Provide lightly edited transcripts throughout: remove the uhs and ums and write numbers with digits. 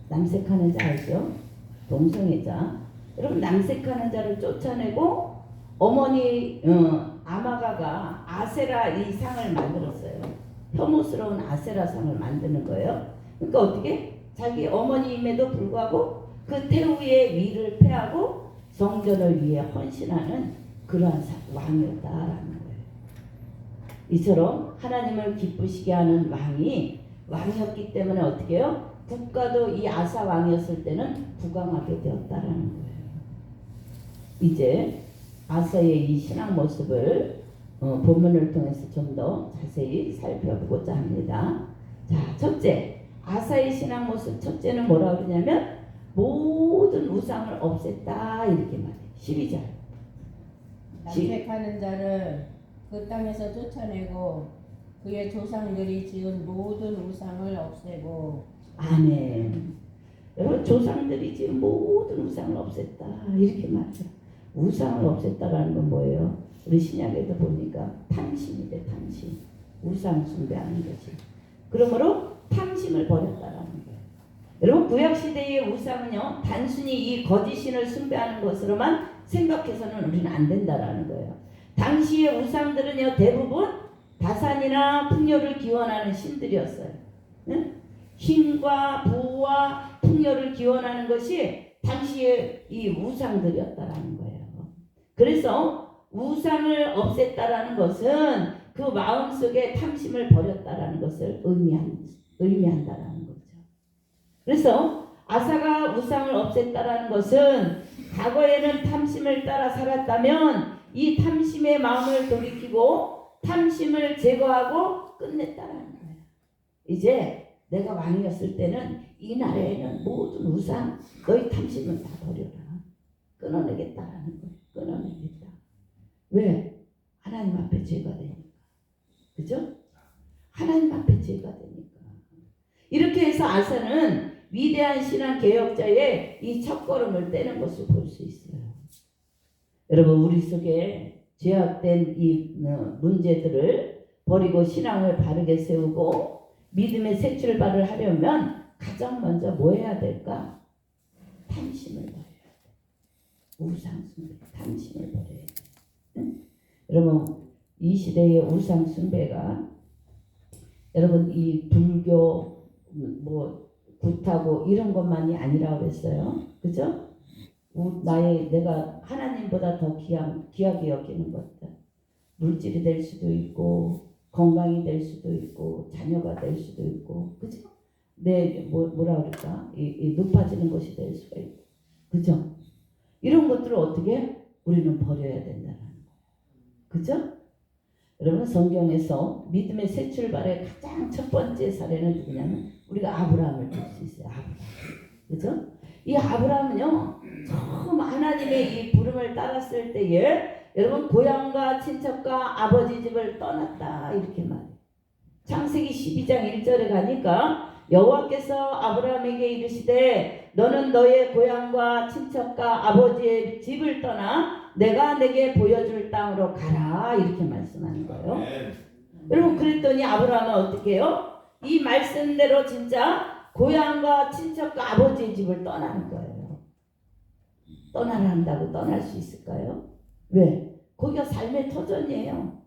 남색하는 자 알죠? 동성애자. 여러분 남색하는 자를 쫓아내고 어머니 아마가가 아세라 이 상을 만들었어요. 혐오스러운 아세라 상을 만드는 거예요. 그러니까 어떻게? 자기 어머니임에도 불구하고 그 태우의 위를 패하고 성전을 위해 헌신하는 그러한 왕이었다라는 거예요. 이처럼 하나님을 기쁘시게 하는 왕이었기 때문에 어떻게 해요? 국가도 이 아사 왕이었을 때는 부강하게 되었다라는 거예요. 이제 아사의 이 신앙 모습을 본문을 통해서 좀 더 자세히 살펴보고자 합니다. 자, 첫째, 아사의 신앙 모습 첫째는 뭐라고 그러냐면 모든 우상을 없앴다 이렇게 말해요. 12절. 남색하는 자를 그 땅에서 쫓아내고 그의 조상들이 지은 모든 우상을 없애고. 아멘. 여러분 조상들이 지은 모든 우상을 없앴다 이렇게 말해요. 우상을 없앴다라는 건 뭐예요? 우리 신약에도 보니까 탐심이래. 탐심. 우상 숭배하는 거지. 그러므로 탐심을 버렸다라는 거예요. 여러분 구약시대의 우상은요 단순히 이 거짓신을 숭배하는 것으로만 생각해서는 우리는 안 된다라는 거예요. 당시의 우상들은요 대부분 다산이나 풍요를 기원하는 신들이었어요. 응? 힘과 부와 풍요를 기원하는 것이 당시의 이 우상들이었다라는 거예요. 그래서 우상을 없앴다라는 것은 그 마음속에 탐심을 버렸다라는 것을 의미한다라는 거죠. 그래서 아사가 우상을 없앴다라는 것은 과거에는 탐심을 따라 살았다면 이 탐심의 마음을 돌이키고 탐심을 제거하고 끝냈다라는 거예요. 이제 내가 왕이었을 때는 이 나라에는 모든 우상 너희 탐심은 다 버려라. 끊어내겠다라는 거예요. 끊어내겠다. 왜? 하나님 앞에 죄가 되니까. 그죠? 하나님 앞에 죄가 되니까. 이렇게 해서 아사는 위대한 신앙 개혁자의 이 첫걸음을 떼는 것을 볼 수 있어요. 여러분 우리 속에 죄악된 이 문제들을 버리고 신앙을 바르게 세우고 믿음의 새 출발을 하려면 가장 먼저 뭐 해야 될까? 탐심을 버려야 돼. 우상숭배, 탐심을 버려야 돼. 응? 여러분 이 시대의 우상숭배가 여러분 이 불교 뭐 굿하고 이런 것만이 아니라고 했어요. 그죠? 내가 하나님보다 더 귀하게 여기는 것들. 물질이 될 수도 있고 건강이 될 수도 있고 자녀가 될 수도 있고 그죠? 뭐라 그럴까? 이 높아지는 것이 될 수가 있고 그죠? 이런 것들을 어떻게 우리는 버려야 된다는 거예요. 그죠? 여러분 성경에서 믿음의 새 출발의 가장 첫 번째 사례는 누구냐면 우리가 아브라함을 볼 수 있어요. 아브라함. 그죠? 이 아브라함은요 처음 하나님의 이 부름을 따랐을 때에 여러분 고향과 친척과 아버지 집을 떠났다 이렇게 말해요. 창세기 12장 1절에 가니까 여호와께서 아브라함에게 이르시되 너는 너의 고향과 친척과 아버지의 집을 떠나 내가 내게 보여줄 땅으로 가라 이렇게 말씀하는 거예요. 여러분 그랬더니 아브라함은 어떻게 해요? 이 말씀대로 진짜 고향과 친척과 아버지의 집을 떠나는 거예요. 떠나라 한다고 떠날 수 있을까요? 왜? 거기가 삶의 터전이에요.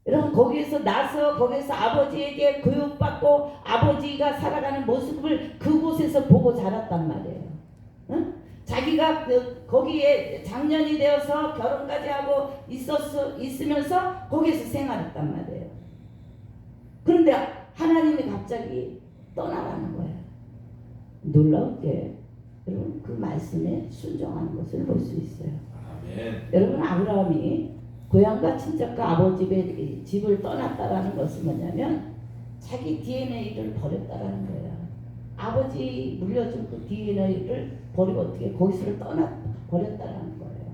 여러분 거기에서 나서 거기에서 아버지에게 교육받고 아버지가 살아가는 모습을 그곳에서 보고 자랐단 말이에요. 응? 자기가 거기에 장년이 되어서 결혼까지 하고 있으면서 거기에서 생활했단 말이에요. 그런데 하나님이 갑자기 떠나라는 거예요. 놀라웠게 여러분 그 말씀에 순종하는 것을 볼 수 있어요. 아멘. 여러분 아브라함이 고향과 친척과 아버지의 집을 떠났다라는 것은 뭐냐면 자기 DNA를 버렸다라는 거예요. 아버지 물려준 그 DNA를 버리고 어떻게 거기서를 버렸다라는 거예요.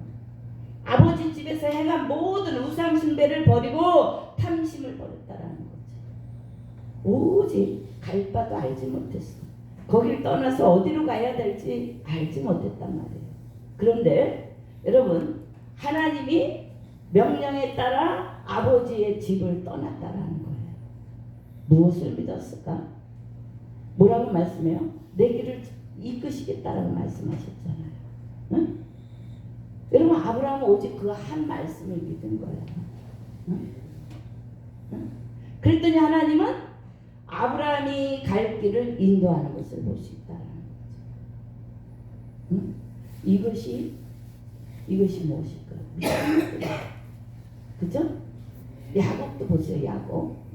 아버지 집에서 행한 모든 우상 숭배를 버리고 탐심을 버렸다라는 거죠. 오직 갈 바도 알지 못했어. 거길 떠나서 어디로 가야 될지 알지 못했단 말이에요. 그런데 여러분 하나님이 명령에 따라 아버지의 집을 떠났다라는 거예요. 무엇을 믿었을까? 뭐라고 말씀해요? 내 길을 이끄시겠다라고 말씀하셨잖아요. 응? 여러분 아브라함은 오직 그 한 말씀을 믿은 거예요. 응? 응? 그랬더니 하나님은 아브라함이 갈 길을 인도하는 것을 볼 수 있다라는 거죠. 응? 이것이 무엇일까요? 그죠? 야곱도 보세요.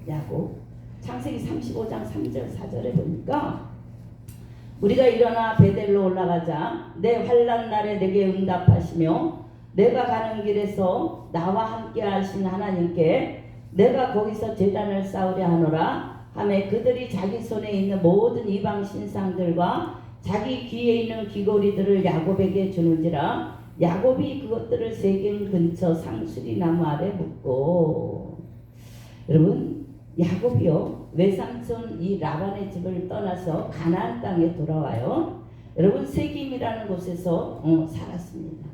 야곱 창세기 35장 3절 4절에 보니까 우리가 일어나 베델로 올라가자 내 환난 날에 내게 응답하시며 내가 가는 길에서 나와 함께 하신 하나님께 내가 거기서 제단을 쌓으려 하노라 하매 그들이 자기 손에 있는 모든 이방 신상들과 자기 귀에 있는 귀고리들을 야곱에게 주는지라 야곱이 그것들을 세겜 근처 상수리 나무 아래 묻고 여러분 야곱이요 외삼촌 이 라반의 집을 떠나서 가나안 땅에 돌아와요. 여러분 세겜이라는 곳에서 살았습니다.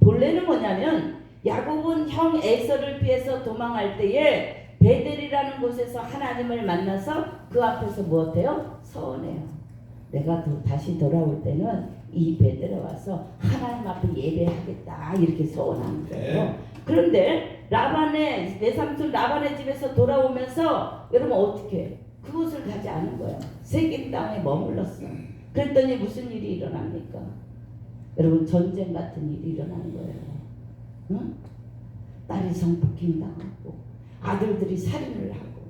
본래는 뭐냐면 야곱은 형 에서를 피해서 도망할 때에 베델이라는 곳에서 하나님을 만나서 그 앞에서 무엇해요? 서원해요. 내가 다시 돌아올 때는 이 베델에 와서 하나님 앞에 예배하겠다 이렇게 서원하는 거예요. 그런데 라반의 외삼촌 라반의 집에서 돌아오면서 여러분 어떻게 해요? 그곳을 가지 않은 거예요. 세겜 땅에 머물렀어. 그랬더니 무슨 일이 일어납니까? 여러분 전쟁 같은 일이 일어나는 거예요. 응? 딸이 성폭행당하고 아들들이 살인을 하고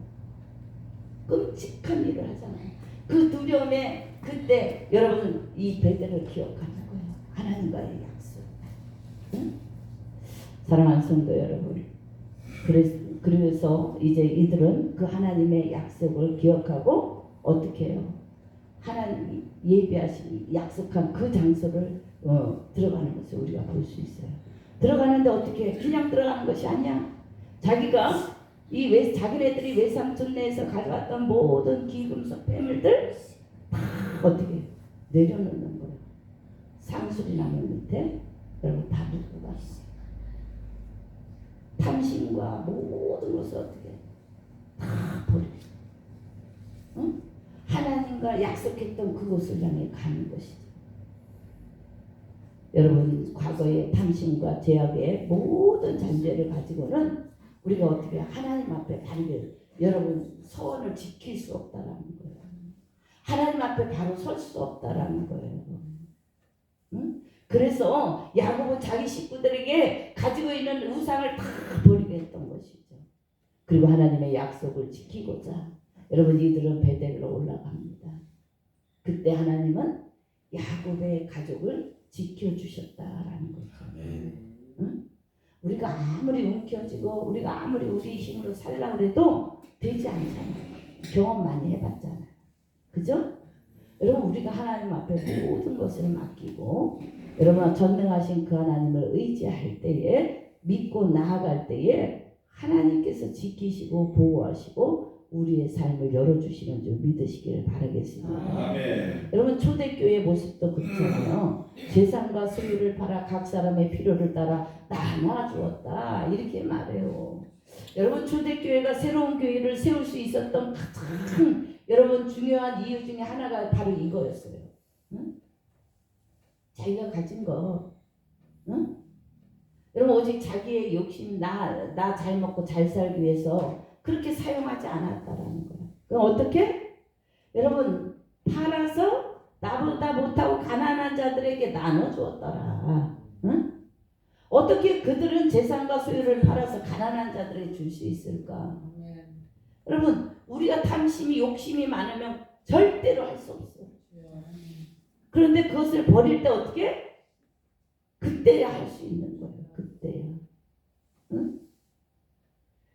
끔찍한 일을 하잖아요. 그 두려움에 그때 여러분 이 베델을 기억하는 거예요. 하나님과의 약속. 응? 사랑하는 성도 여러분, 그래서 이제 이들은 그 하나님의 약속을 기억하고 어떻게 해요? 하나님 예비하신 약속한 그 장소를 들어가는 것을 우리가 볼 수 있어요. 들어가는데 어떻게 그냥 들어가는 것이 아니야. 자기가 자기네들이 외삼촌 내에서 가져왔던 모든 기금속 폐물들 다 어떻게 내려놓는 거예요. 상수리 나무 밑에 여러분 다 놓고 갔어요. 탐심과 모든 것을 어떻게 다 버리고 응? 하나님과 약속했던 그곳을 향해 가는 것이죠. 여러분 과거의 탐심과 죄악의 모든 잔재를 가지고는 우리가 어떻게 하나님 앞에 바르게 여러분 서원을 지킬 수 없다라는 거예요. 하나님 앞에 바로 설 수 없다라는 거예요. 응? 그래서 야곱은 자기 식구들에게 가지고 있는 우상을 다 버리게 했던 것이죠. 그리고 하나님의 약속을 지키고자 여러분 이들은 베델로 올라갑니다. 그때 하나님은 야곱의 가족을 지켜주셨다라는 거죠. 응? 우리가 아무리 움켜쥐고 우리가 아무리 우리 힘으로 살려고 해도 되지 않잖아요. 경험 많이 해봤잖아요. 그죠? 여러분 우리가 하나님 앞에 모든 것을 맡기고 여러분 전능하신 그 하나님을 의지할 때에 믿고 나아갈 때에 하나님께서 지키시고 보호하시고 우리의 삶을 열어주시는 줄 믿으시기를 바라겠습니다. 아멘. 여러분 초대교회 모습도 그렇잖아요. 재산과 소유를 팔아 각 사람의 필요를 따라 나눠 주었다 이렇게 말해요. 여러분 초대교회가 새로운 교회를 세울 수 있었던 가장 여러분 중요한 이유 중에 하나가 바로 이거였어요. 응? 자기가 가진 거, 응? 여러분 오직 자기의 욕심 나 잘 먹고 잘 살기 위해서 그렇게 사용하지 않았다라는 거예요. 그럼 어떻게? 여러분 팔아서 나보다 못하고 가난한 자들에게 나눠주었더라. 응? 어떻게 그들은 재산과 소유를 팔아서 가난한 자들에게 줄 수 있을까? 여러분 우리가 탐심이 욕심이 많으면 절대로 할 수 없어요. 그런데 그것을 버릴 때 어떻게? 그때야 할 수 있는 거예요. 그때야. 응?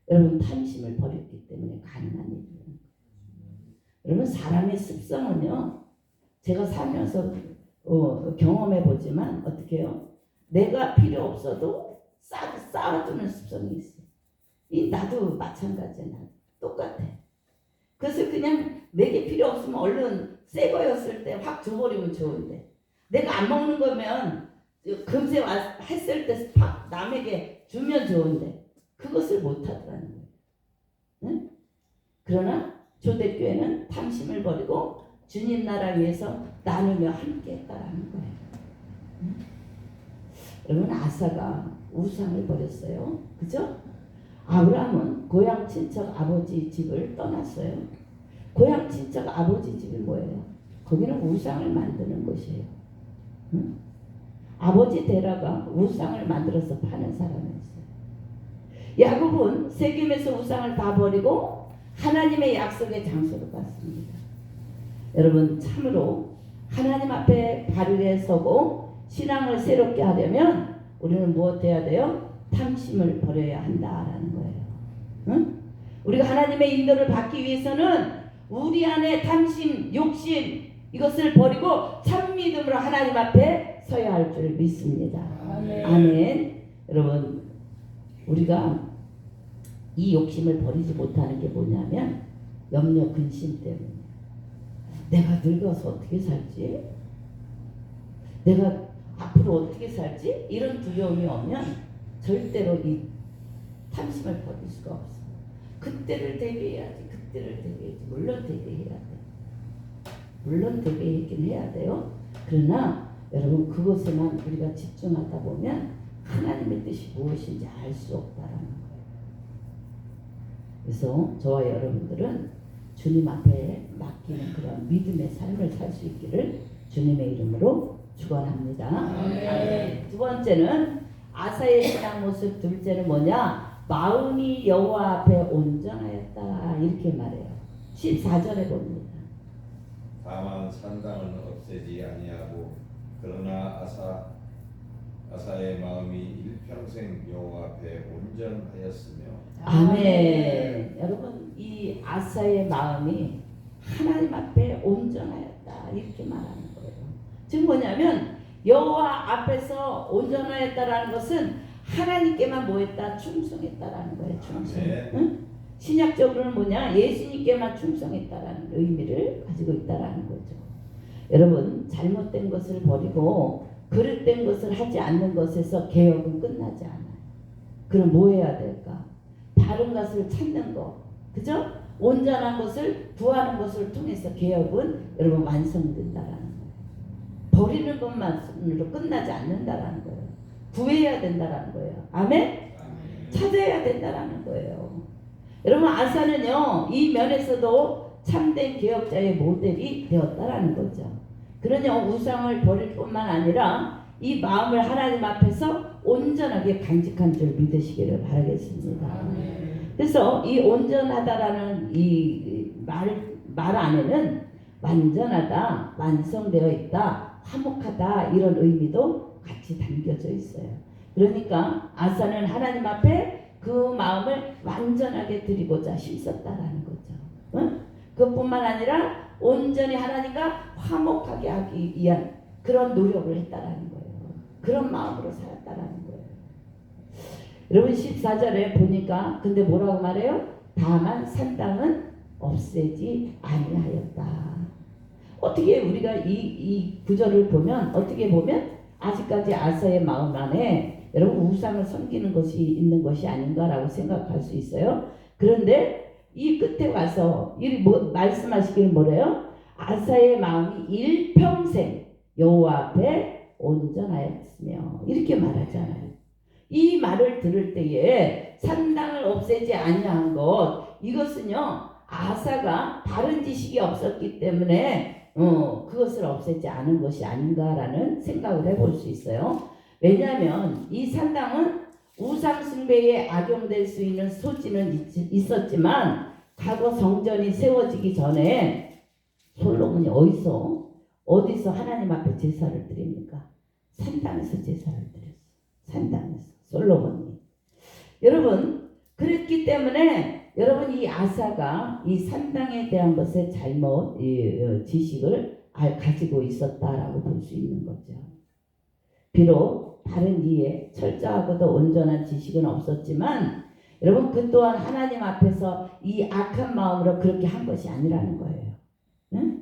여러분 탐심을 버렸기 때문에 가능한 일이에요. 여러분 사람의 습성은요. 제가 살면서 경험해 보지만 어떻게 해요? 내가 필요 없어도 쌓아두는 습성이 있어요. 나도 마찬가지야. 똑같아. 그래서 그냥 내게 필요 없으면 얼른 새 거였을 때 확 줘버리면 좋은데 내가 안 먹는 거면 금세 했을 때 남에게 주면 좋은데 그것을 못하더라는 거예요. 응? 그러나 초대교회는 탐심을 버리고 주님 나라 위해서 나누며 함께 했다라는 거예요. 응? 여러분 아사가 우상을 버렸어요. 그죠? 아브라함은 고향 친척 아버지 집을 떠났어요. 고향 친척 아버지 집이 뭐예요? 거기는 우상을 만드는 곳이에요. 응? 아버지 데라가 우상을 만들어서 파는 사람이었어요. 야곱은 세겜에서 우상을 다 버리고 하나님의 약속의 장소로 갔습니다. 여러분 참으로 하나님 앞에 바르게 서고 신앙을 새롭게 하려면 우리는 무엇 해야 돼요? 탐심을 버려야 한다라는 거예요. 응? 우리가 하나님의 인도를 받기 위해서는 우리 안에 탐심, 욕심 이것을 버리고 참 믿음으로 하나님 앞에 서야 할 줄 믿습니다. 아멘. 아멘. 여러분 우리가 이 욕심을 버리지 못하는 게 뭐냐면 염려 근심 때문에 내가 늙어서 어떻게 살지? 내가 앞으로 어떻게 살지? 이런 두려움이 오면 절대로 이 탐심을 버릴 수가 없어. 그때를 대비해야지. 그때를 대비해야지. 물론 대비해야 돼. 물론 대비하긴 해야 돼요. 그러나 여러분 그것에만 우리가 집중하다 보면 하나님의 뜻이 무엇인지 알 수 없다라는 거예요. 그래서 저와 여러분들은 주님 앞에 맡기는 그런 믿음의 삶을 살 수 있기를 주님의 이름으로 축원합니다. 네. 두 번째는 아사의 신앙 모습, 둘째는 뭐냐? 마음이 여호와 앞에 온전하였다 이렇게 말해요. 14절에 봅니다. 다만 산당은 없애지 아니하고 그러나 아사의 마음이 일평생 여호와 앞에 온전하였으며. 아멘. 여러분 이 아사의 마음이 하나님 앞에 온전하였다 이렇게 말하는 거예요. 지금 뭐냐면 여호와 앞에서 온전하였다라는 것은 하나님께만 뭐했다? 충성했다라는 거예요. 충성. 응? 신약적으로는 뭐냐? 예수님께만 충성했다라는 의미를 가지고 있다라는 거죠. 여러분 잘못된 것을 버리고 그릇된 것을 하지 않는 것에서 개혁은 끝나지 않아요. 그럼 뭐 해야 될까? 바른 것을 찾는 거, 그죠? 온전한 것을 구하는 것을 통해서 개혁은 여러분 완성된다라는 거예요. 버리는 것만으로 끝나지 않는다라는 거예요. 구해야 된다라는 거예요. 아멘? 찾아야 된다라는 거예요. 여러분 아사는요 이 면에서도 참된 개혁자의 모델이 되었다라는 거죠. 그러니 우상을 버릴 뿐만 아니라 이 마음을 하나님 앞에서 온전하게 간직한 줄 믿으시기를 바라겠습니다. 그래서 이 온전하다라는 이 말 안에는 완전하다, 완성되어 있다, 화목하다 이런 의미도 같이 담겨져 있어요. 그러니까 아사는 하나님 앞에 그 마음을 완전하게 드리고자 힘썼다라는 거죠. 응? 그뿐만 아니라 온전히 하나님과 화목하게 하기 위한 그런 노력을 했다라는 거예요. 그런 마음으로 살았다라는 거예요. 여러분 14절에 보니까 근데 뭐라고 말해요? 다만 산당은 없애지 아니하였다. 어떻게 우리가 이 구절을 보면 어떻게 보면 아직까지 아사의 마음 안에 여러분 우상을 섬기는 것이 있는 것이 아닌가라고 생각할 수 있어요. 그런데 이 끝에 와서 말씀하시기를 뭐래요? 아사의 마음이 일평생 여호와 앞에 온전하였으며 이렇게 말하잖아요. 이 말을 들을 때에 산당을 없애지 아니한 것 이것은요 아사가 바른 지식이 없었기 때문에 그것을 없애지 않은 것이 아닌가라는 생각을 해볼 수 있어요. 왜냐하면 이 산당은 우상 숭배에 악용될 수 있는 소지는 있었지만 과거 성전이 세워지기 전에 솔로몬이 어디서 하나님 앞에 제사를 드립니까? 산당에서 제사를 드렸어요. 산당에서 솔로몬이. 여러분 그랬기 때문에 여러분 이 아사가 이 산당에 대한 것에 잘못 지식을 가지고 있었다라고 볼 수 있는 거죠. 비록 바른 이해 철저하고도 온전한 지식은 없었지만 여러분 그 또한 하나님 앞에서 이 악한 마음으로 그렇게 한 것이 아니라는 거예요. 응?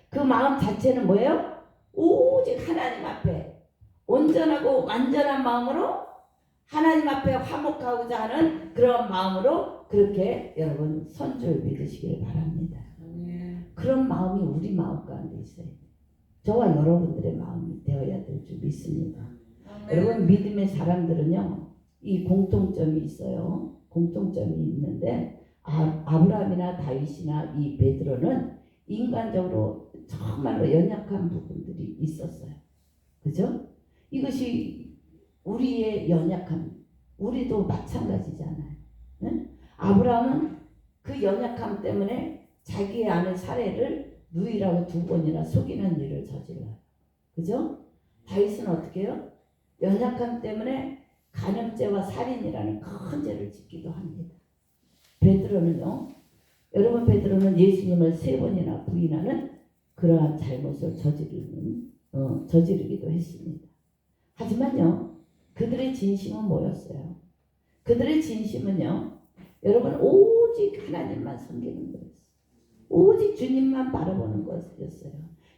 그 마음 자체는 뭐예요? 오직 하나님 앞에 온전하고 완전한 마음으로 하나님 앞에 화목하고자 하는 그런 마음으로 그렇게 여러분 선줄 믿으시길 바랍니다. 그런 마음이 우리 마음 가운데 있어요. 저와 여러분들의 마음이 되어야 될 줄 믿습니다. 여러분 믿음의 사람들은요 이 공통점이 있어요. 공통점이 있는데 아브라함이나 다윗이나 이 베드로는 인간적으로 정말로 연약한 부분들이 있었어요. 그죠? 이것이 우리의 연약함, 우리도 마찬가지잖아요. 응? 아브라함은 그 연약함 때문에 자기의 아내 사례를 누이라고 2번이나 속이는 일을 저질러요. 그죠? 다윗은 어떻게 해요? 연약함 때문에 간음죄와 살인이라는 큰 죄를 짓기도 합니다. 베드로는요, 여러분 베드로는 예수님을 3번이나 부인하는 그러한 잘못을 저지르기도 했습니다. 하지만요, 그들의 진심은 뭐였어요? 그들의 진심은요, 여러분 오직 하나님만 섬기는 거였어요. 오직 주님만 바라보는 것이었어요.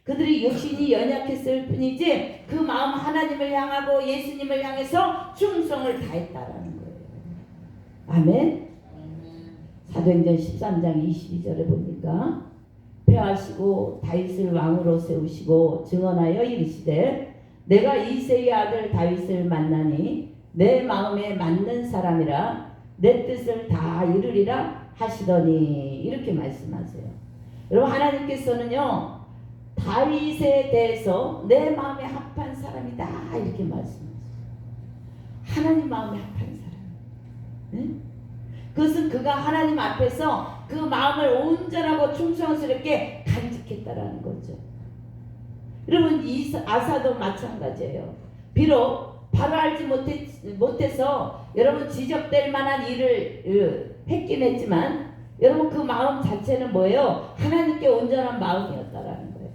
그들의 육신이 연약했을 뿐이지 그 마음 하나님을 향하고 예수님을 향해서 충성을 다했다라는 거예요. 아멘. 사도행전 13장 22절에 보니까 폐하시고 다윗을 왕으로 세우시고 증언하여 이르시되 내가 이새의 아들 다윗을 만나니 내 마음에 맞는 사람이라 내 뜻을 다 이루리라 하시더니 이렇게 말씀하세요. 여러분 하나님께서는요 다윗에 대해서 내 마음에 합한 사람이다 이렇게 말씀하세요. 하나님 마음에 합한 사람. 응? 그것은 그가 하나님 앞에서 그 마음을 온전하고 충성스럽게 간직했다라는 거죠. 여러분 아사도 마찬가지예요. 비록 바로 알지 못해서 여러분 지적될 만한 일을 했긴 했지만 여러분 그 마음 자체는 뭐예요? 하나님께 온전한 마음이었다라는 거예요.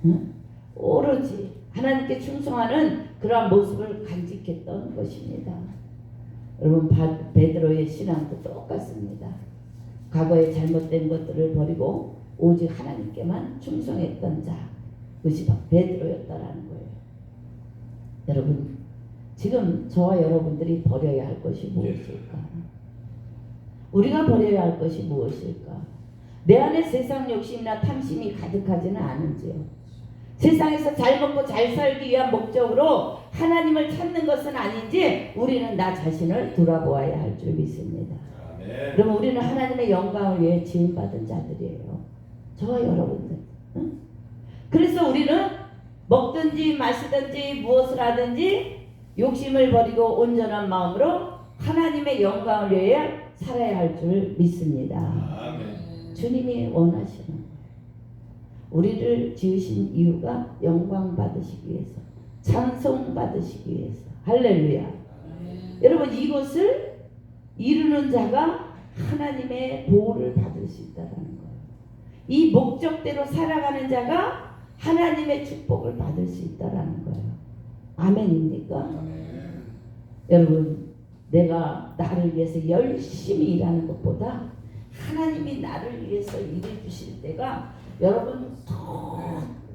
응? 오로지 하나님께 충성하는 그러한 모습을 간직했던 것입니다. 여러분 베드로의 신앙도 똑같습니다. 과거의 잘못된 것들을 버리고 오직 하나님께만 충성했던 자, 그것이 베드로였다라는 거예요. 여러분 지금 저와 여러분들이 버려야 할 것이 무엇일까? 우리가 버려야 할 것이 무엇일까? 내 안에 세상 욕심이나 탐심이 가득하지는 않은지요. 세상에서 잘 먹고 잘 살기 위한 목적으로 하나님을 찾는 것은 아닌지 우리는 나 자신을 돌아보아야 할 줄 믿습니다. 아멘. 그럼 우리는 하나님의 영광을 위해 지음받은 자들이에요. 저와 여러분들. 응? 그래서 우리는 먹든지 마시든지 무엇을 하든지 욕심을 버리고 온전한 마음으로 하나님의 영광을 위해 살아야 할 줄 믿습니다. 아멘. 주님이 원하시는 거예요. 우리를 지으신 이유가 영광 받으시기 위해서, 찬송 받으시기 위해서. 할렐루야. 여러분 이것을 이루는 자가 하나님의 보호를 받을 수 있다는 거예요. 이 목적대로 살아가는 자가 하나님의 축복을 받을 수 있다는 거예요. 아멘입니까? 아멘. 여러분 내가 나를 위해서 열심히 일하는 것보다 하나님이 나를 위해서 일해 주실 때가 여러분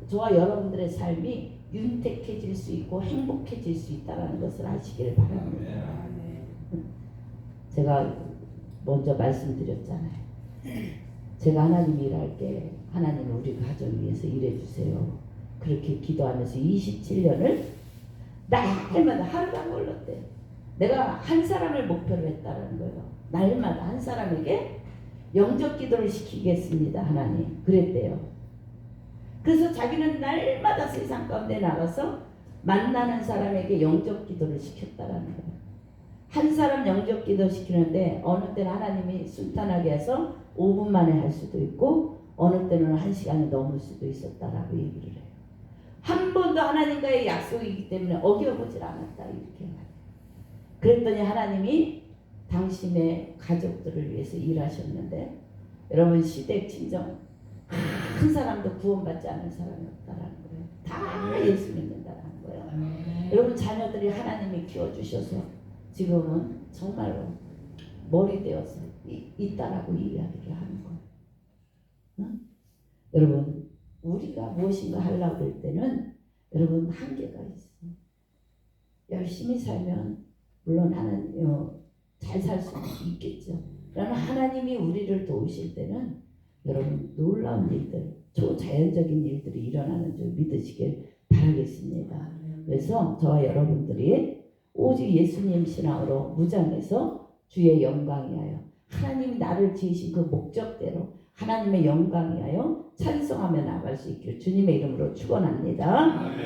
저와 여러분들의 삶이 윤택해질 수 있고 행복해질 수 있다는 것을 아시길 바랍니다. 제가 먼저 말씀드렸잖아요. 제가 하나님 일할 때 하나님 우리 가정 위해서 일해 주세요. 그렇게 기도하면서 27년을 날마다 하루도 안 걸렸대. 내가 한 사람을 목표로 했다는 거예요. 날마다 한 사람에게 영적 기도를 시키겠습니다. 하나님 그랬대요. 그래서 자기는 날마다 세상 가운데 나가서 만나는 사람에게 영적 기도를 시켰다라는 거예요. 한 사람 영적 기도 시키는데 어느 때는 하나님이 순탄하게 해서 5분 만에 할 수도 있고 어느 때는 1시간이 넘을 수도 있었다라고 얘기를 해요. 한 번도 하나님과의 약속이기 때문에 어겨보질 않았다 이렇게 말해요. 그랬더니 하나님이 당신의 가족들을 위해서 일하셨는데 여러분 시댁 친정 한 사람도 구원받지 않은 사람이 없다라는 거예요. 다 예수 믿는다라는 거예요. 여러분 자녀들이 하나님이 키워주셔서 지금은 정말로 머리 되어서 있다라고 이야기를 하는 거예요. 응? 여러분 우리가 무엇인가 하려고 할 때는 여러분 한계가 있어요. 열심히 살면 물론 하나님 잘 살 수 있겠죠. 그러나 하나님이 우리를 도우실 때는 여러분 놀라운 일들, 초자연적인 일들이 일어나는 줄 믿으시길 바라겠습니다. 그래서 저와 여러분들이 오직 예수님 신앙으로 무장해서 주의 영광 위하여 하나님이 나를 지으신 그 목적대로 하나님의 영광 위하여 찬송하며 나갈 수 있기를 주님의 이름으로 축원합니다.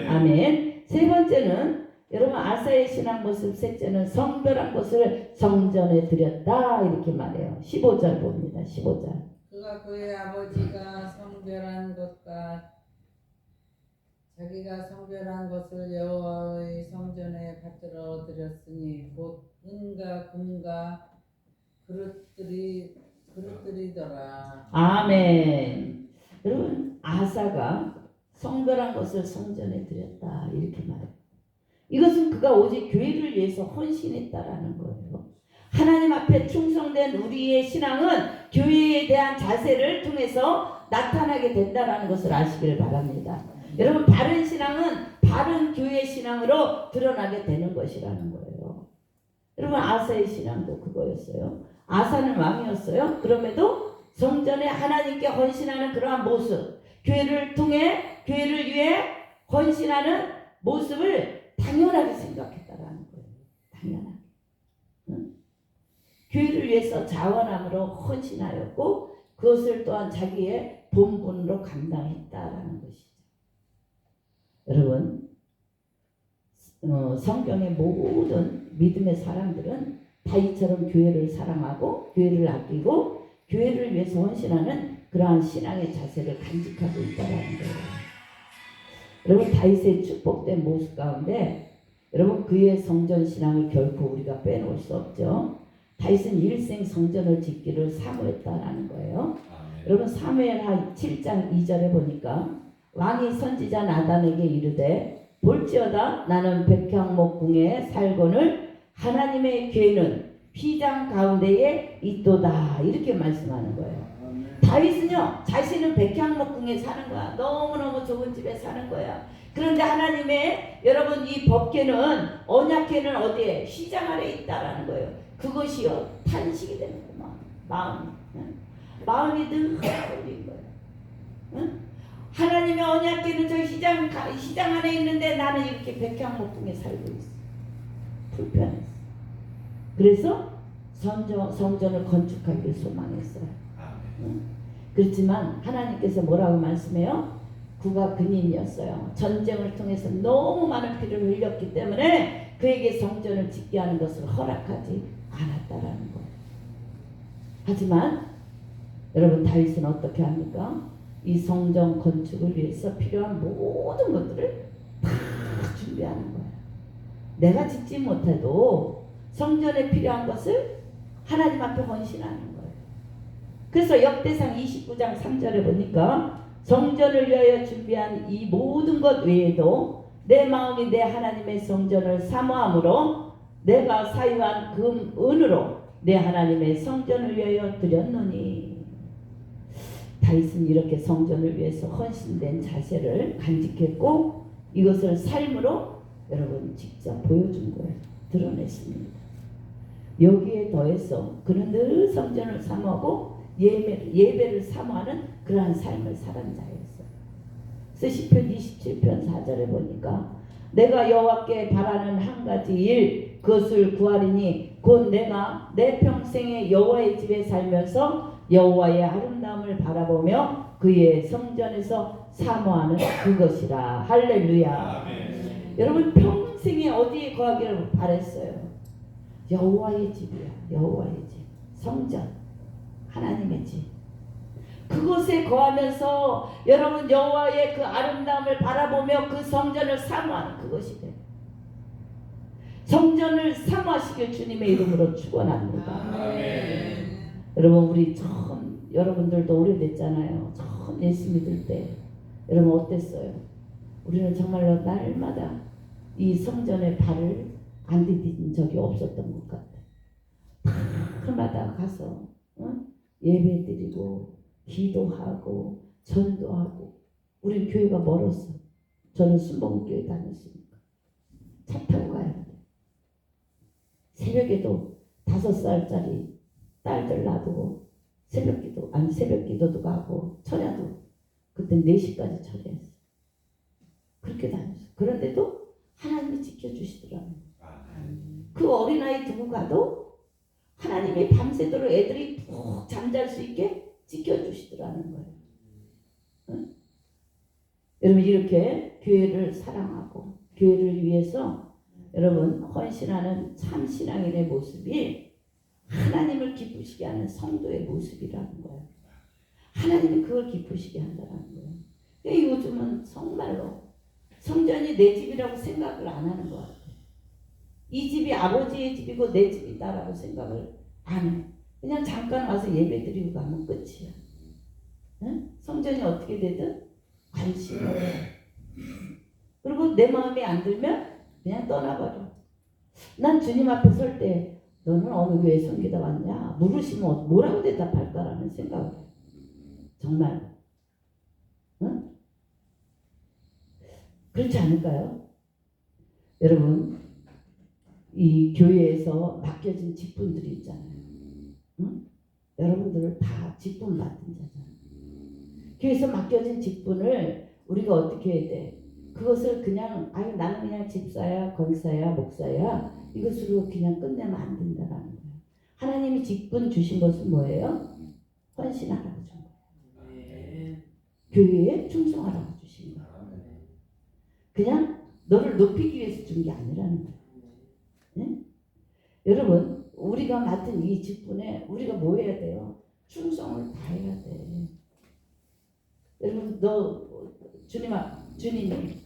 아멘. 세 번째는 여러분 아사의 신앙 모습, 셋째는 성별한 것을 성전에 드렸다 이렇게 말해요. 15절 봅니다. 15절. 그가 그의 아버지가 성별한 것과 자기가 성별한 것을 여호와의 성전에 받들어 드렸으니 곧 은과 금과 그릇들이더라. 아멘. 여러분 아사가 성별한 것을 성전에 드렸다 이렇게 말해요. 이것은 그가 오직 교회를 위해서 헌신했다라는 거예요. 하나님 앞에 충성된 우리의 신앙은 교회에 대한 자세를 통해서 나타나게 된다라는 것을 아시길 바랍니다. 여러분 바른 신앙은 바른 교회 신앙으로 드러나게 되는 것이라는 거예요. 여러분 아사의 신앙도 그거였어요. 아사는 왕이었어요. 그럼에도 성전에 하나님께 헌신하는 그러한 모습, 교회를 통해 교회를 위해 헌신하는 모습을 당연하게 생각했다라는 거예요. 당연하게. 응? 교회를 위해서 자원함으로 헌신하였고 그것을 또한 자기의 본분으로 감당했다라는 것이죠. 여러분 성경의 모든 믿음의 사람들은 다윗처럼 교회를 사랑하고 교회를 아끼고 교회를 위해서 헌신하는 그러한 신앙의 자세를 간직하고 있다는 거예요. 여러분 다윗의 축복된 모습 가운데 여러분 그의 성전 신앙을 결코 우리가 빼놓을 수 없죠. 다윗은 일생 성전을 짓기를 사모했다라는 거예요. 여러분 사무엘하 7장 2절에 보니까 왕이 선지자 나단에게 이르되 볼지어다 나는 백향목 궁에 살거늘 하나님의 궤는 휘장 가운데에 있도다 이렇게 말씀하는 거예요. 다윗은요 자신은 백향목 궁에 사는 거야. 너무너무 좋은 집에 사는 거야. 그런데 하나님의 여러분 이 법궤는 언약궤는 어디에? 휘장 아래에 있다라는 거예요. 그것이요 탄식이 되는 거야. 마음이 늘 흔들린 거예요. 응? 하나님의 언약궤는 저 휘장 안에 있는데 나는 이렇게 백향목궁에 살고 있어. 불편했어. 그래서 성전을 건축하기를 소망했어요. 응? 그렇지만 하나님께서 뭐라고 말씀해요? 그가 근인이었어요. 전쟁을 통해서 너무 많은 피를 흘렸기 때문에 그에게 성전을 짓게 하는 것을 허락하지 않았다라는 거예요. 하지만 여러분 다윗은 어떻게 합니까? 이 성전 건축을 위해서 필요한 모든 것들을 다 준비하는 거예요. 내가 짓지 못해도 성전에 필요한 것을 하나님 앞에 헌신하는 거예요. 그래서 역대상 29장 3절에 보니까 성전을 위하여 준비한 이 모든 것 외에도 내 마음이 내 하나님의 성전을 사모함으로 내가 사유한 금 은으로 내 하나님의 성전을 위하여 드렸노니. 다윗은 이렇게 성전을 위해서 헌신된 자세를 간직했고 이것을 삶으로 여러분 직접 보여준 거예요. 드러냈습니다. 여기에 더해서 그는 늘 성전을 사모하고 예배를 사모하는 그러한 삶을 살은 자였어요. 그래서 시편 27편 4절에 보니까 내가 여호와께 바라는 한 가지 일 그것을 구하리니 곧 내가 내 평생에 여호와의 집에 살면서 여호와의 아름다움을 바라보며 그의 성전에서 사모하는 그것이라. 할렐루야. 아멘. 여러분 평생에 어디에 거하기를 바랬어요? 여호와의 집이야. 여호와의 집. 성전. 하나님의 집. 그곳에 거하면서 여러분 여호와의 그 아름다움을 바라보며 그 성전을 사모하는 그것이 돼요. 성전을 사모하시길 주님의 이름으로 축원합니다. 아멘. 여러분 우리 처음 여러분들도 오래됐잖아요. 처음 예수 믿을 때 여러분 어땠어요? 우리는 정말로 날마다 이 성전에 발을 안 디딘 적이 없었던 것 같아. 날마다 가서 예배 드리고 기도하고 전도하고. 우리 교회가 멀었어. 저는 순복음교회 다녔으니까 차 타고 가야 돼. 새벽에도 5살짜리 딸들 놔두고 새벽 기도도 가고 철야도 그때 4시까지 철야했어. 그렇게 다녔어. 그런데도 하나님이 지켜주시더라고요. 그 어린아이 두고 가도 하나님이 밤새도록 애들이 푹 잠잘 수 있게 지켜주시더라는 거예요. 응? 여러분 이렇게 교회를 사랑하고 교회를 위해서 여러분 헌신하는 참 신앙인의 모습이 하나님을 기쁘시게 하는 성도의 모습이라는 거예요. 하나님이 그걸 기쁘시게 한다는 거예요. 그러니까 요즘은 정말로 성전이 내 집이라고 생각을 안 하는 것 같아요. 이 집이 아버지의 집이고 내 집이다라고 생각을 안 해. 그냥 잠깐 와서 예배 드리고 가면 끝이야. 응? 성전이 어떻게 되든 관심이 없어. 그리고 내 마음에 안 들면 그냥 떠나버려. 난 주님 앞에 설 때 너는 어느 교회 섬기다 왔냐? 물으시면 뭐라고 대답할까라는 생각을 해. 정말. 응? 그렇지 않을까요? 여러분 이 교회에서 맡겨진 직분들이 있잖아요. 응? 여러분들을 다 직분 맡은 자잖아요. 교회에서 맡겨진 직분을 우리가 어떻게 해야 돼? 그것을 그냥 나는 그냥 집사야, 권사야, 목사야 이것으로 그냥 끝내면 안 된다라는 거예요. 하나님이 직분 주신 것은 뭐예요? 헌신하라고 준 거예요. 교회에 충성하라고 주신 거예요. 그냥 너를 높이기 위해서 준 게 아니라는 거예요. 네? 여러분 우리가 맡은 이 직분에 우리가 뭐 해야 돼요? 충성을 다해야 돼. 여러분 너 주님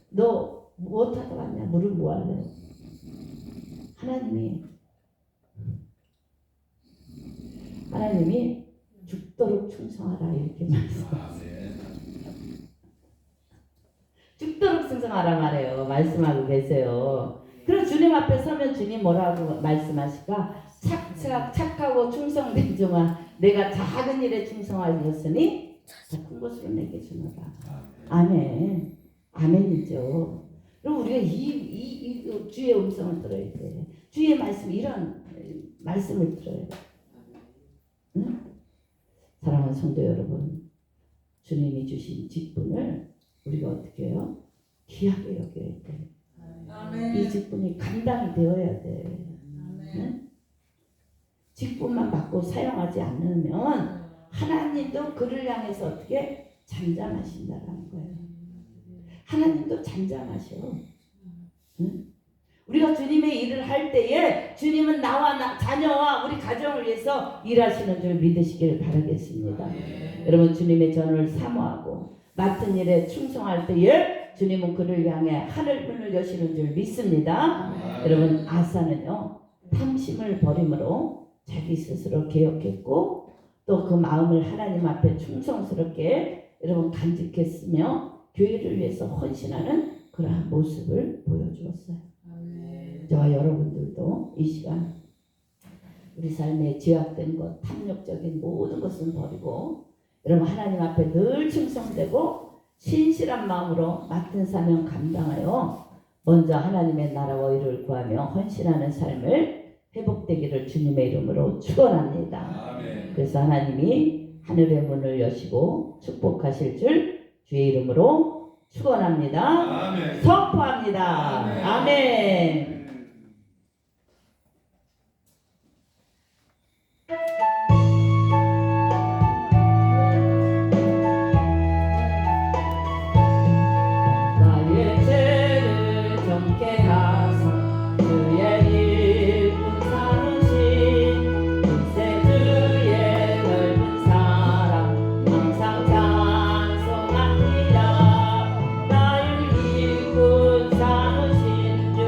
너 무엇하다 왔냐? 물은 뭐 할래? 하나님이 죽도록 충성하라 이렇게 말씀하세요. 죽도록 충성하라 말해요. 말씀하고 계세요. 그럼 주님 앞에 서면 주님 뭐라고 말씀하실까? 착하고 충성된 종아 내가 작은 일에 충성하였으니 큰 것으로 내게 주노라. 아멘. 아멘이죠. 그럼 우리가 이 주의 음성을 들어야 돼. 주의 말씀 이런 말씀을 들어야 돼. 응? 사랑하는 성도 여러분, 주님이 주신 직분을 우리가 어떻게 해요? 귀하게 여겨야 돼. 아멘. 이 직분이 감당이 되어야 돼. 응? 직분만 받고 사용하지 않으면 하나님도 그를 향해서 어떻게 잠잠하신다라는 거예요. 하나님도 잠잠하셔. 응? 우리가 주님의 일을 할 때에 주님은 나와 자녀와 우리 가정을 위해서 일하시는 줄 믿으시기를 바라겠습니다. 여러분 주님의 전을 사모하고 맡은 일에 충성할 때에 주님은 그를 향해 하늘 문을 여시는 줄 믿습니다. 여러분 아사는요 탐심을 버림으로 자기 스스로 개혁했고 또 그 마음을 하나님 앞에 충성스럽게 여러분 간직했으며 교회를 위해서 헌신하는 그러한 모습을 보여주었어요. 저와 여러분들도 이 시간 우리 삶에 제약된 것, 탐욕적인 모든 것은 버리고 여러분 하나님 앞에 늘 충성되고 신실한 마음으로 맡은 사명 감당하여 먼저 하나님의 나라와 의를 구하며 헌신하는 삶을 회복되기를 주님의 이름으로 축원합니다. 그래서 하나님이 하늘의 문을 여시고 축복하실 줄 주의 이름으로 축원합니다. 선포합니다. 아멘. 나의 죄를 정케 하사 주의 일꾼 삼으신 글쎄 주의 넓은 사랑 항상 찬송합니다. 나를 일꾼 삼으신 주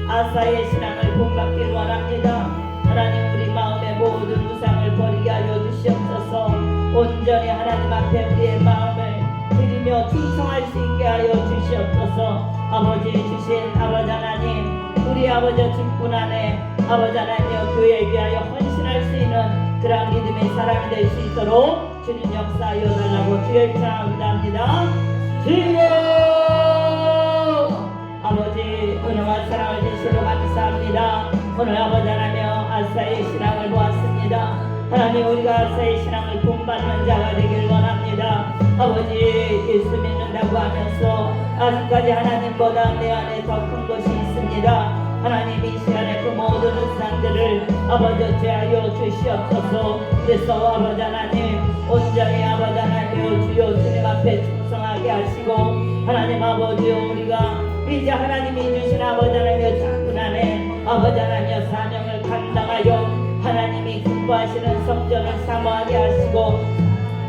아사의 신앙을 본받길 원합니다. 하나님 우리 마음의 모든 우상을 버리게 하여 주시옵소서. 온전히 하나님 앞에 우리의 마음을 드리며 충성할 수 있게 하여 주시옵소서. 아버지 주신 아버지 하나님, 우리 아버지 직분 안에 아버지 하나님여 교회에 위하여 헌신할 수 있는 그러한 믿음의 사람이 될 수 있도록 주님 역사하여 달라고 주의 찬양합니다. 주여 아버지 은혜와 사랑을 주시러 감사합니다. 오늘 아버지 하나님여 아사의 신앙을 보았습니다. 하나님 우리가 아사의 신앙을 본받는 자가 되길 원합니다. 아버지 예수 믿는다고 하면서 아직까지 하나님보다 내 안에 더 큰 것이 있습니다. 하나님 이 시간에 그 모든 우상들을 아버지 제하여 주시옵소서. 그래서 아버지 하나님 온전히 아버지 하나님 주여 주님 앞에 충성하게 하시고 하나님 아버지 우리가 이제 하나님이 주신 아버지 하나님의 직분 안에 아버지 하나님의 사명을 감당하여 하나님이 기뻐하시는 성전을 사모하게 하시고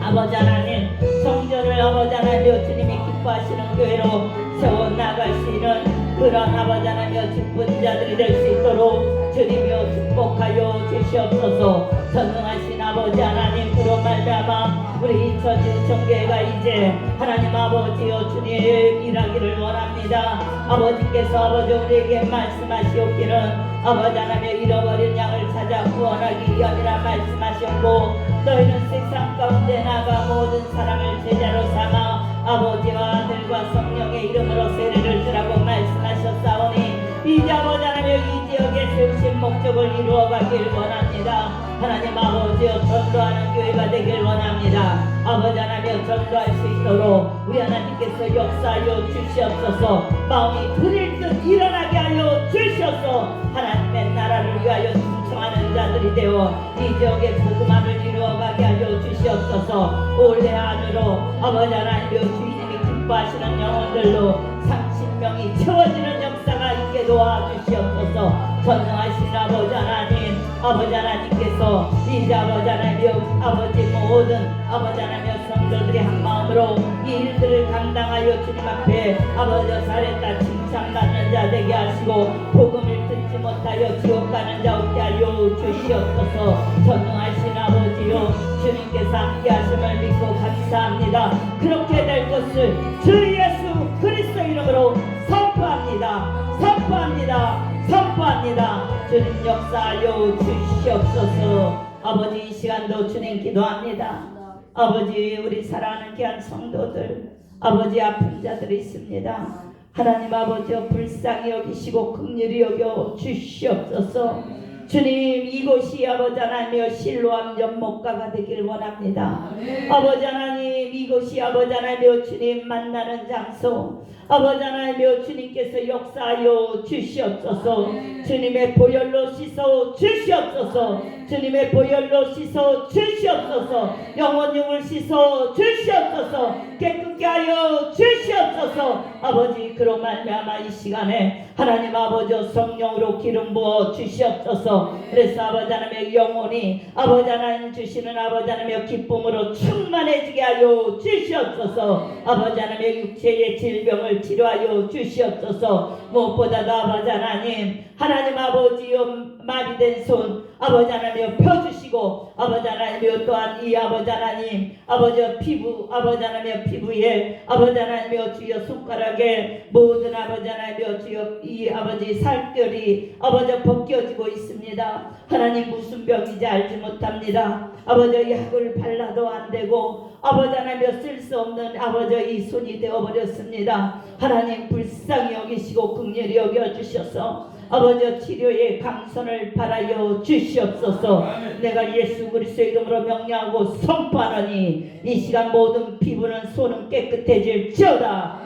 아버지 하나님 성전을 아버지 하나님 주님이 기뻐하시는 교회로 세워나갈 수 있는 그런 아버지 하나님의 직분자들이 될 수 있도록 주님이여 축복하여 주시옵소서. 전능하신 아버지 하나님으로 말미암아 우리 인천교회가 이제 하나님 아버지여 주님 일하기를 원합니다. 아버지께서 아버지 우리에게 말씀하시옵기는 아버지 하나님의 잃어버린 양을 찾아 구원하기 위함이라 말씀하셨고 너희는 세상 가운데 나가 모든 사람을 제자로 삼아 아버지와 아들과 성령의 이름으로 세례를 주라고 말씀하셨사오니 이제 아버지 하나님의 이 지역에 세우신 목적을 이루어가길 원합니다. 하나님 아버지여 전도하는 교회가 되길 원합니다. 아버지 하나님여 전도할 수 있도록 우리 하나님께서 역사하여 주시옵소서. 마음이 부릴 듯 일어나게 하여 주시옵소서. 하나님의 나라를 위하여 충성하는 자들이 되어 이 지역의 복음화를 이루어가게 하여 주시옵소서. 올해 안으로 아버지 하나님여 주님이 기뻐하시는 영혼들로 30명이 채워지는 역사가 있게 도와주시옵소서. 전능하신 아버지 하나님, 아버지 하나님께서 이제 아버지 하나님여 아버지 모든 아버지 하나님여 성도들이 한 마음으로 이 일들을 감당하여 주님 앞에 아버지 잘했다 칭찬받는 자 되게 하시고 복음을 듣지 못하여 지옥 가는 자 없게 하여 주시옵소서. 전능하신 아버지요 주님께서 함께 하심을 믿고 감사합니다. 그렇게 될 것을 주 예수 그리스도 이름으로 선포합니다. 선포합니다. 주님 역사하여 주시옵소서. 아버지 이 시간도 주님 기도합니다. 아버지 우리 사랑하는 귀한 성도들 아버지 아픈 자들이 있습니다. 하나님 아버지여 불쌍히 여기시고 긍휼히 여겨 주시옵소서. 주님 이곳이 아버지 하나님여 실로암 연못가가 되길 원합니다. 아버지 하나님 이곳이 아버지 하나님여 주님 만나는 장소 아버지 하나님여 주님께서 역사하여 주시옵소서. 주님의 보혈로 씻어 주시옵소서. 주님의 보혈로 씻어 주시옵소서. 영혼육을 씻어 주시옵소서. 깨끗게 하여 주시옵소서. 아버지 그로 말미암아 이 시간에 하나님 아버지 성령으로 기름 부어 주시옵소서. 그래서 아버지 하나님의 영혼이 아버지 하나님 주시는 아버지 하나님의 기쁨으로 충만해지게 하여 주시옵소서. 아버지 하나님의 육체의 질병을 치료하여 주시옵소서. 무엇보다도 아버지 하나님 아버지여 마비된 손 아버지 하나님여 펴주시고 아버지 하나님여 또한 이 아버지 하나님 아버지 피부 아버지 하나님여 피부에 아버지 하나님여 주여 손가락에 모든 아버지 하나님여 주여 이 아버지 살결이 아버지 벗겨지고 있습니다. 하나님 무슨 병인지 알지 못합니다. 아버지 약을 발라도 안 되고 아버지 하나님여 쓸 수 없는 아버지 이 손이 되어버렸습니다. 하나님 불쌍히 여기시고 긍휼히 여겨주셔서 아버지 치료의 강선을 바라여 주시옵소서. 내가 예수 그리스도의 이름으로 명령하고 선포하노니 이 시간 모든 피부는 손은 깨끗해질지어다.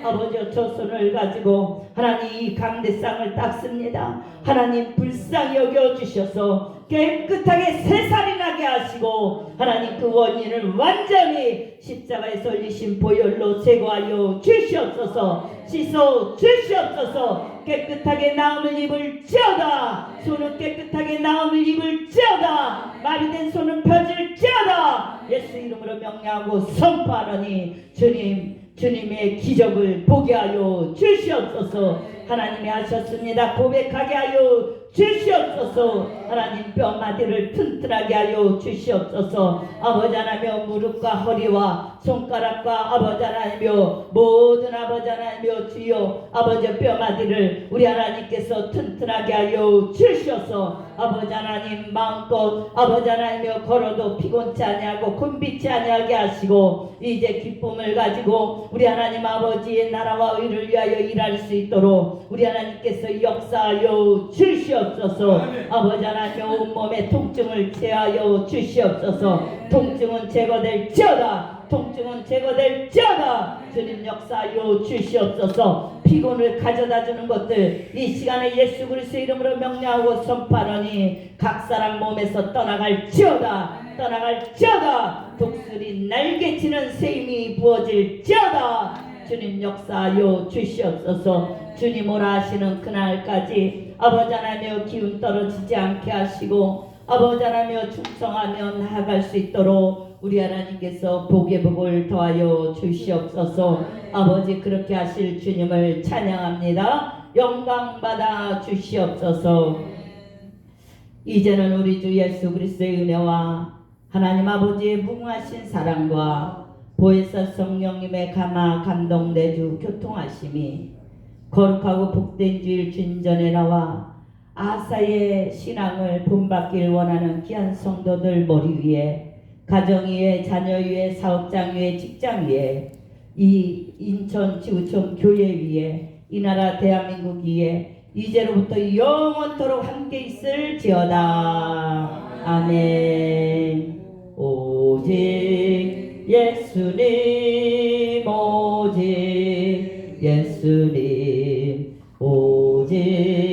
아버지 저 손을 가지고 하나님 이 강대상을 닦습니다. 하나님 불쌍히 여겨주셔서 깨끗하게 새살이 나게 하시고 하나님 그 원인을 완전히 십자가에 설리신 보혈로 제거하여 주시옵소서. 씻어 주시옵소서. 깨끗하게 나음을 입을지어다. 손은 깨끗하게 나음을 입을지어다. 마비된 손은 펴질지어다. 예수 이름으로 명령하고 선포하노니 주님 주님의 기적을 보게 하여 주시옵소서. 하나님이 하셨습니다. 고백하게 하여 주시옵소서. 하나님 뼈마디를 튼튼하게 하여 주시옵소서. 아버지 하나님여 무릎과 허리와 손가락과 아버지 하나님여 모든 아버지 하나님여 주여 아버지 뼈마디를 우리 하나님께서 튼튼하게 하여 주시옵소서. 아버지 하나님 마음껏 아버지 하나님여 걸어도 피곤치 아니하고 곤비치 아니하게 하시고 이제 기쁨을 가지고 우리 하나님 아버지의 나라와 의를 위하여 일할 수 있도록 우리 하나님께서 역사하여 주시옵소서. 아버지 하나님 온몸의 통증을 제하여 주시옵소서. 통증은 제거될지어다. 통증은 제거될지어다. 주님 역사하여 주시옵소서. 피곤을 가져다 주는 것들 이 시간에 예수 그리스도의 이름으로 명령하고 선포하노니 각 사람 몸에서 떠나갈지어다. 떠나갈지어다. 독수리 날개치는 새 힘이 부어질지어다. 주님 역사하여 주시옵소서. 주님 오라 하시는 그날까지 아버지 하나님여 기운 떨어지지 않게 하시고 아버지 하나님여 충성하며 나아갈 수 있도록 우리 하나님께서 복의 복을 더하여 주시옵소서. 아버지 그렇게 하실 주님을 찬양합니다. 영광 받아 주시옵소서. 이제는 우리 주 예수 그리스도의 은혜와 하나님 아버지의 무궁하신 사랑과 보혜사 성령님의 감화 감동 내주 교통하심이 거룩하고 복된 주일 진전에 나와 아사의 신앙을 본받길 원하는 귀한 성도들 머리 위에 가정 위에 자녀 위에 사업장 위에 직장 위에 이 인천 지구촌 교회 위에 이 나라 대한민국 위에 이제로부터 영원토록 함께 있을지어다. 아멘. 오직 예수님 오직 예수님 오직